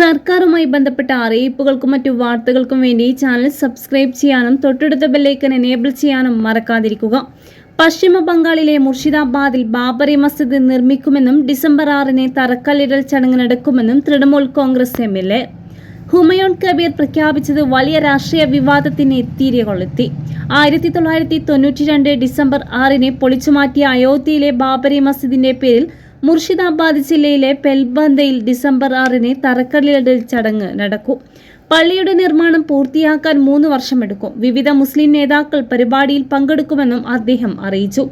സർക്കാരുമായി ബന്ധപ്പെട്ട അറിയിപ്പുകൾക്കും മറ്റു വാർത്തകൾക്കും വേണ്ടി ഈ ചാനൽ സബ്സ്ക്രൈബ് ചെയ്യാനും തൊട്ടടുത്ത ബെല്ലൈക്കൺ എനേബിൾ ചെയ്യാനും മറക്കാതിരിക്കുക. പശ്ചിമ ബംഗാളിലെ മുർഷിദാബാദിൽ ബാബറി മസ്ജിദ് നിർമ്മിക്കുമെന്നും ഡിസംബർ 6-ന് തറക്കല്ലിടൽ ചടങ്ങ് നടക്കുമെന്നും തൃണമൂൽ കോൺഗ്രസ് എംഎൽഎ ഹുമയൂൺ കബീർ പ്രഖ്യാപിച്ചത് വലിയ രാഷ്ട്രീയ വിവാദത്തിന് തിരികൊളുത്തി. 1992 ഡിസംബർ 6-ന് പൊളിച്ചുമാറ്റിയ അയോധ്യയിലെ ബാബറി മസ്ജിദിന്റെ പേരിൽ മുർഷിദാബാദ് ജില്ലയിലെ പെൽബന്തയിൽ ഡിസംബർ 6-ന് തറക്കല്ലിടൽ ചടങ്ങ് നടക്കും. പള്ളിയുടെ നിർമ്മാണം പൂർത്തിയാക്കാൻ 3 വർഷമെടുക്കും. വിവിധ മുസ്ലിം നേതാക്കൾ പരിപാടിയിൽ പങ്കെടുക്കുമെന്നും അദ്ദേഹം അറിയിച്ചു.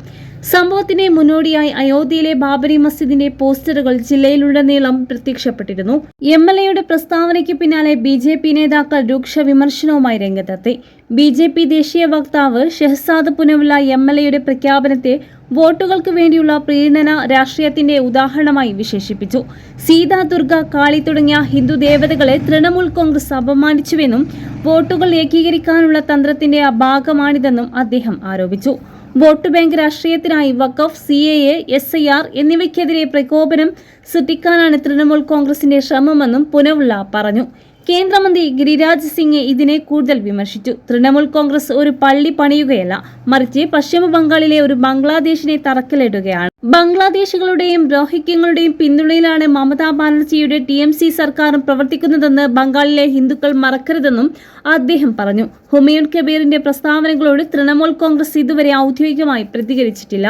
സംഭവത്തിന് മുന്നോടിയായി അയോധ്യയിലെ ബാബറി മസ്ജിദിന്റെ പോസ്റ്ററുകൾ ജില്ലയിലുടനീളം പ്രത്യക്ഷപ്പെട്ടിരുന്നു. എംഎൽഎയുടെ പ്രസ്താവനയ്ക്ക് പിന്നാലെ ബിജെപി നേതാക്കൾ രൂക്ഷ വിമർശനവുമായി രംഗത്തെത്തി. ബിജെപി ദേശീയ വക്താവ് ഷെഹസാദ് പുനവുള്ള എംഎൽഎയുടെ പ്രഖ്യാപനത്തെ വോട്ടുകൾക്ക് വേണ്ടിയുള്ള പ്രീണന രാഷ്ട്രീയത്തിന്റെ ഉദാഹരണമായി വിശേഷിപ്പിച്ചു. സീത, ദുർഗ, കാളി തുടങ്ങിയ ഹിന്ദു ദേവതകളെ തൃണമൂൽ കോൺഗ്രസ് അപമാനിച്ചുവെന്നും വോട്ടുകൾ ഏകീകരിക്കാനുള്ള തന്ത്രത്തിന്റെ ഭാഗമാണിതെന്നും അദ്ദേഹം ആരോപിച്ചു. വോട്ട് ബാങ്ക് രാഷ്ട്രീയത്തിനായി വഖഫ്, CAA, SIR എന്നിവയ്ക്കെതിരെ പ്രകോപനം സൃഷ്ടിക്കാനാണ് തൃണമൂൽ കോൺഗ്രസിന്റെ ശ്രമമെന്നും പുനവുള്ള പറഞ്ഞു. കേന്ദ്രമന്ത്രി ഗിരിരാജ് സിംഗ് ഇതിനെ കൂടുതൽ വിമർശിച്ചു. തൃണമൂൽ കോൺഗ്രസ് ഒരു പള്ളി പണിയുകയല്ല, മറിച്ച് പശ്ചിമ ബംഗാളിലെ ഒരു ബംഗ്ലാദേശിനെ തറക്കല്ലിടുകയാണ്. ബംഗ്ലാദേശികളുടെയും രോഹിംഗ്യങ്ങളുടെയും പിന്തുണയിലാണ് മമതാ ബാനർജിയുടെ TMC സർക്കാരും പ്രവർത്തിക്കുന്നതെന്ന് ബംഗാളിലെ ഹിന്ദുക്കൾ മറക്കരുതെന്നും അദ്ദേഹം പറഞ്ഞു. ഹുമയൂൺ കബീറിന്റെ പ്രസ്താവനകളോട് തൃണമൂൽ കോൺഗ്രസ് ഇതുവരെ ഔദ്യോഗികമായി പ്രതികരിച്ചിട്ടില്ല.